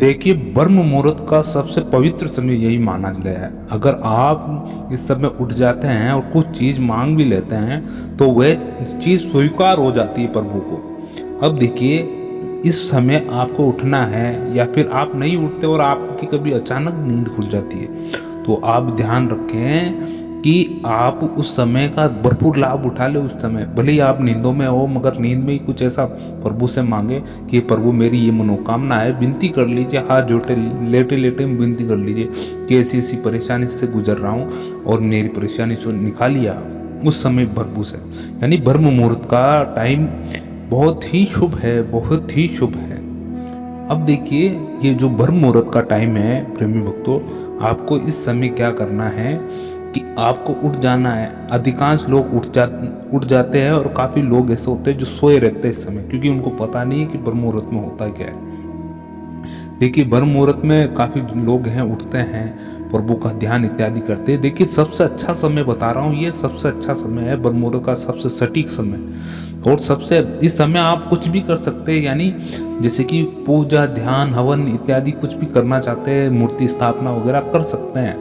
देखिए, ब्रह्म मुहूर्त का सबसे पवित्र समय यही माना गया है। अगर आप इस समय उठ जाते हैं और कुछ चीज़ मांग भी लेते हैं तो वह चीज़ स्वीकार हो जाती है प्रभु को। अब देखिए, इस समय आपको उठना है या फिर आप नहीं उठते और आपकी कभी अचानक नींद खुल जाती है, तो आप ध्यान रखें कि आप उस समय का भरपूर लाभ उठा ले। उस समय भले ही आप नींदों में हो, मगर नींद में ही कुछ ऐसा प्रभु से मांगे कि प्रभु मेरी ये मनोकामना है, विनती कर लीजिए। हाथ जोड़े लेटे लेटे विनती कर लीजिए कि ऐसी ऐसी परेशानी से गुजर रहा हूँ और मेरी परेशानी से निकालिए आप उस समय प्रभु से। यानी ब्रह्म मुहूर्त का टाइम बहुत ही शुभ है, बहुत ही शुभ है। अब देखिए, ये जो ब्रह्म मुहूर्त का टाइम है प्रेमी भक्तों, आपको इस समय क्या करना है कि आपको उठ जाना है। अधिकांश लोग उठ जाते हैं और काफ़ी लोग ऐसे होते हैं जो सोए रहते हैं इस समय, क्योंकि उनको पता नहीं है कि ब्रह्म मुहूर्त में होता क्या है। देखिए, ब्रह्म मुहूर्त में काफ़ी लोग हैं, उठते हैं, प्रभु का ध्यान इत्यादि करते हैं। देखिए, सबसे अच्छा समय बता रहा हूँ, ये सबसे अच्छा समय है ब्रह्म मुहूर्त का, सबसे सटीक समय। और सबसे इस समय आप कुछ भी कर सकते हैं, यानी जैसे कि पूजा, ध्यान, हवन इत्यादि कुछ भी करना चाहते हैं, मूर्ति स्थापना वगैरह कर सकते हैं।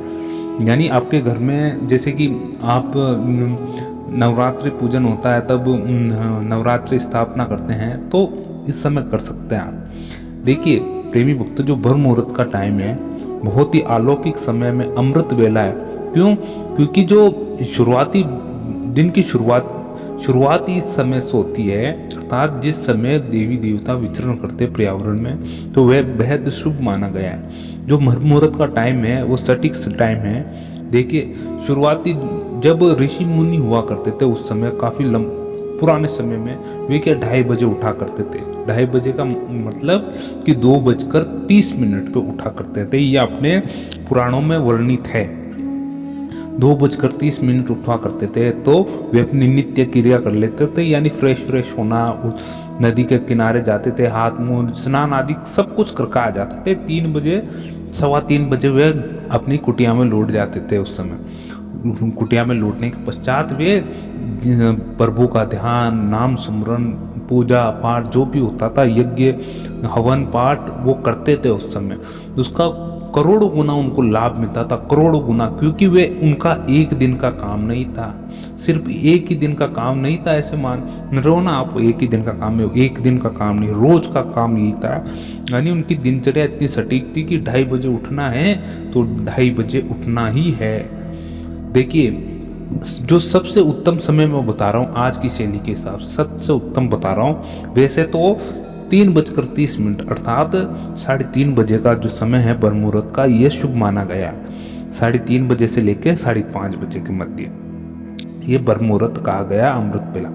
यानी आपके घर में जैसे कि आप नवरात्रि पूजन होता है तब नवरात्रि स्थापना करते हैं, तो इस समय कर सकते हैं आप। देखिए प्रेमी भक्त, जो ब्रह्म मुहूर्त का टाइम है बहुत ही अलौकिक समय में अमृत वेला है। क्यों? क्योंकि जो शुरुआती दिन की शुरुआत इस समय से होती है, अर्थात जिस समय देवी देवता विचरण करते पर्यावरण में, तो वह बेहद शुभ माना गया है। जो ब्रह्म मुहूर्त का टाइम है वो सटीक टाइम है। देखिए, शुरुआती जब ऋषि मुनि हुआ करते थे उस समय काफी पुराने समय में वे क्या 2:30 बजे उठा करते थे। 2:30 का मतलब कि 2:30 पे उठा करते थे। ये अपने पुराणों में वर्णित है। 2:30 उठा करते थे तो वे अपनी नित्य क्रिया कर लेते थे, यानी फ्रेश होना, नदी के किनारे जाते थे, हाथ मुंह स्नान आदि सब कुछ करके आ जाते थे। 3 बजे, 3:15 वे अपनी कुटिया में लौट जाते थे। उस समय कुटिया में लौटने के पश्चात वे प्रभु का ध्यान, नाम सुमरन, पूजा पाठ जो भी होता था, यज्ञ हवन पाठ वो करते थे। उस समय उसका करोड़ों गुना उनको लाभ मिलता था, करोड़ों गुना, क्योंकि वे उनका एक दिन का काम नहीं था। सिर्फ एक ही दिन का काम नहीं था, ऐसे मान रहो ना आप, एक ही दिन का काम है, एक दिन का काम नहीं, रोज का काम यही था। यानी उनकी दिनचर्या इतनी सटीक थी कि 2:30 उठना है तो 2:30 उठना ही है। देखिए, जो सबसे उत्तम समय मैं बता रहा हूँ आज की शैली के हिसाब से सबसे उत्तम बता रहा हूँ। वैसे तो 3:30 अर्थात 3:30 का जो समय है ब्रह्म मुहूर्त का, यह शुभ माना गया है। 3:30 से लेकर 5:30 के मध्य ये ब्रह्म मुहूर्त कहा गया, अमृत बेला।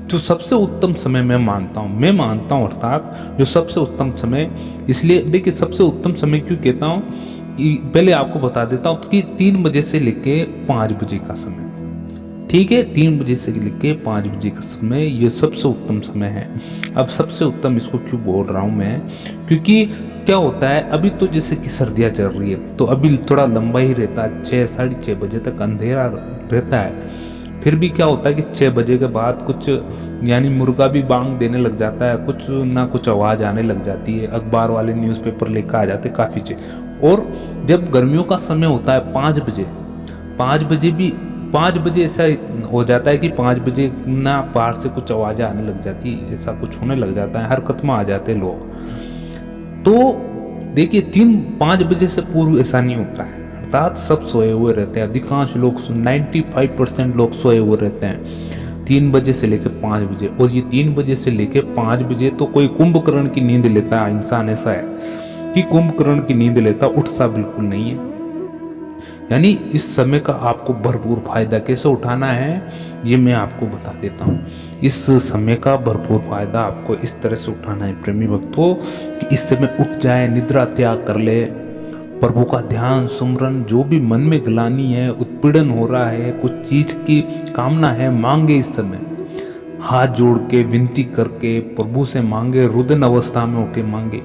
जो सबसे उत्तम समय मैं मानता हूँ अर्थात जो सबसे उत्तम समय, इसलिए देखिए सबसे उत्तम समय क्यों कहता हूँ कि पहले आपको बता देता हूँ कि 3 बजे से लेके 5 बजे का समय, ठीक है, 3 बजे से लेके 5 बजे का समय ये सबसे उत्तम समय है। अब सबसे उत्तम इसको क्यों बोल रहा हूँ मैं, क्योंकि क्या होता है, अभी तो जैसे कि सर्दियाँ चल रही है तो अभी थोड़ा लंबा ही रहता है, 6-6:30 तक अंधेरा रहता है। फिर भी क्या होता है कि 6 बजे के बाद कुछ, यानी मुर्गा भी बांग देने लग जाता है, कुछ ना कुछ आवाज़ आने लग जाती है, अखबार वाले न्यूज़पेपर लेकर आ जाते काफ़ी चीज़। और जब गर्मियों का समय होता है 5 बजे, 5 बजे ऐसा हो जाता है कि 5 बजे ना बाहर से कुछ आवाज़ें आने लग जाती है, ऐसा कुछ होने लग जाता है, हरकत में आ जाते हैं लोग। तो देखिए 5 बजे से पूर्व ऐसा नहीं होता है, अर्थात सब सोए हुए रहते हैं। अधिकांश लोग 95% लोग सोए हुए रहते हैं 3 बजे से लेकर 5 बजे। और ये 3 बजे से लेकर 5 बजे तो कोई कुंभकर्ण की नींद लेता है इंसान, ऐसा है कि कुंभकर्ण की नींद लेता, उठता बिल्कुल नहीं है। यानी इस समय का आपको भरपूर फायदा कैसे उठाना है ये मैं आपको बता देता हूँ। इस समय का भरपूर फायदा आपको इस तरह से उठाना है प्रेमी भक्तों कि इस समय उठ जाए, निद्रा त्याग कर ले, प्रभु का ध्यान सुमरन, जो भी मन में ग्लानि है, उत्पीड़न हो रहा है, कुछ चीज की कामना है, मांगे इस समय, हाथ जोड़ के विनती करके प्रभु से मांगे, रुदन अवस्था में होके मांगे।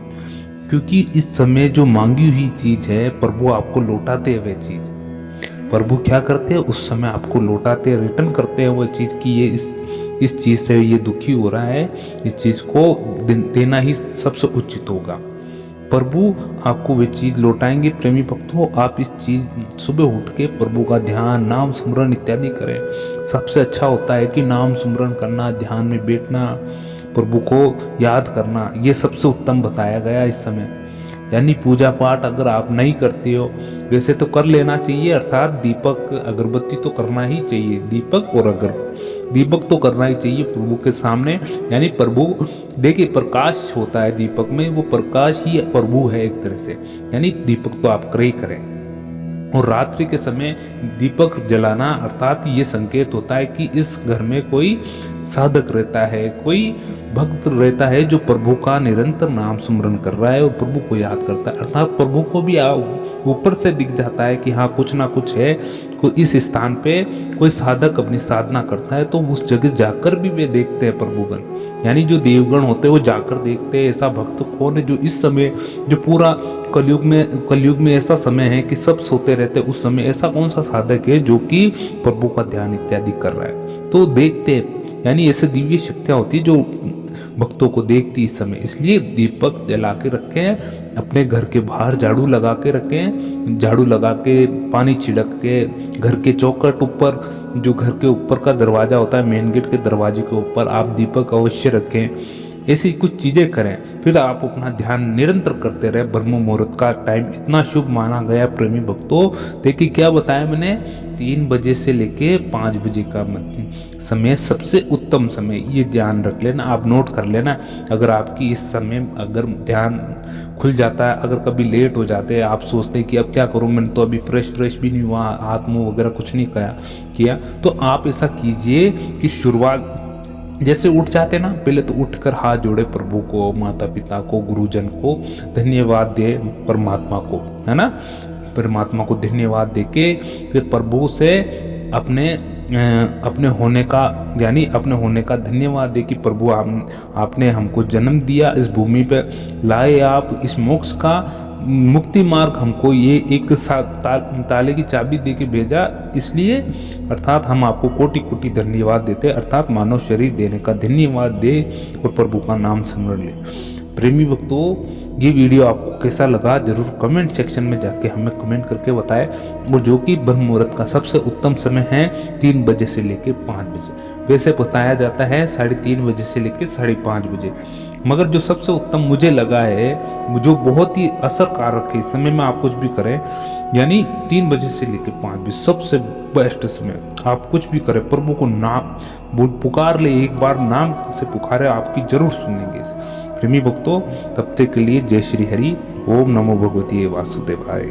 क्योंकि इस समय जो मांगी हुई चीज है प्रभु आपको लौटाते हैं। वह चीज प्रभु क्या करते हैं, उस समय आपको लौटाते हैं, रिटर्न करते हैं वह चीज की ये इस चीज से ये दुखी हो रहा है, इस चीज को देना ही सबसे उचित होगा। प्रभु आपको वे चीज लौटाएंगे। प्रेमी भक्तों, आप इस चीज सुबह उठ के प्रभु का ध्यान, नाम सुमरन इत्यादि करें। सबसे अच्छा होता है कि नाम सुमरन करना, ध्यान में बैठना, प्रभु को याद करना, ये सबसे उत्तम बताया गया इस समय। यानी पूजा पाठ अगर आप नहीं करते हो, वैसे तो कर लेना चाहिए, अर्थात दीपक अगरबत्ती तो करना ही चाहिए, दीपक तो करना ही चाहिए प्रभु के सामने। यानी प्रभु, देखिए प्रकाश होता है दीपक में, वो प्रकाश ही प्रभु है एक तरह से। यानी दीपक तो आप करें। और रात्रि के समय दीपक जलाना अर्थात ये संकेत होता है कि इस घर में कोई साधक रहता है, कोई भक्त रहता है जो प्रभु का निरंतर नाम सुमरन कर रहा है और प्रभु को याद करता है। अर्थात प्रभु को भी ऊपर से दिख जाता है कि हाँ कुछ ना कुछ है, कोई इस स्थान पे कोई साधक अपनी साधना करता है, तो उस जगह जाकर भी वे देखते हैं प्रभुगण। यानी जो देवगण होते हैं वो जाकर देखते हैं ऐसा भक्त कौन है जो इस समय, जो पूरा कलयुग में ऐसा समय है कि सब सोते रहते हैं, उस समय ऐसा कौन सा साधक है जो कि प्रभु का ध्यान इत्यादि कर रहा है, तो देखते हैं। यानी ऐसे दिव्य शक्तियां होती है जो भक्तों को देखती इस समय। इसलिए दीपक जला के रखें, अपने घर के बाहर झाड़ू लगा के रखें, झाड़ू लगा के पानी छिड़क के घर के चौखट ऊपर, जो घर के ऊपर का दरवाजा होता है, मेन गेट के दरवाजे के ऊपर आप दीपक अवश्य रखें। ऐसी कुछ चीजें करें, फिर आप अपना ध्यान निरंतर करते रहे। ब्रह्म मुहूर्त का टाइम इतना शुभ माना गया प्रेमी भक्तों। देखिए क्या बताया मैंने, 3 बजे से लेके 5 बजे का समय सबसे उत्तम समय, ये ध्यान रख लेना, आप नोट कर लेना। अगर आपकी इस समय अगर ध्यान खुल जाता है, अगर कभी लेट हो जाते हैं, आप सोचते हैं कि अब क्या करूं, मैंने तो अभी फ्रेश भी नहीं हुआ, हाथ मुंह वगैरह कुछ नहीं किया, तो आप ऐसा कीजिए कि शुरुआत जैसे उठ जाते ना, पहले तो उठकर हाथ जोड़े प्रभु को, माता पिता को, गुरुजन को धन्यवाद दे, परमात्मा को, है ना, परमात्मा को धन्यवाद देके फिर प्रभु से अपने होने का, यानी अपने होने का धन्यवाद दे कि प्रभु आपने हमको जन्म दिया, इस भूमि पे लाए, आप इस मोक्ष का मुक्ति मार्ग हमको ये एक ताले की चाबी दे के भेजा, इसलिए अर्थात हम आपको कोटि कोटि धन्यवाद देते, अर्थात मानव शरीर देने का धन्यवाद दे और प्रभु का नाम स्मरण ले। प्रेमी भक्तों, ये वीडियो आपको कैसा लगा जरूर कमेंट सेक्शन में जाके हमें कमेंट करके बताएं। और जो कि ब्रह्म मुहूर्त का सबसे उत्तम समय है 3 बजे से लेके 5 बजे। वैसे बताया जाता है 3:30 बजे से लेके 5:30 बजे, मगर जो सबसे उत्तम मुझे लगा है, जो बहुत ही असरकारक है, इस समय में आप कुछ भी करें, यानी 3 बजे से लेके 5 बजे सबसे बेस्ट समय। आप कुछ भी करें, प्रभु को नाम पुकार ले, एक बार नाम से पुकारे, आपकी जरूर सुनेंगे प्रेमी भक्तों। तब तक के लिए जय श्री हरि, ओम नमो भगवती वासुदेवाय।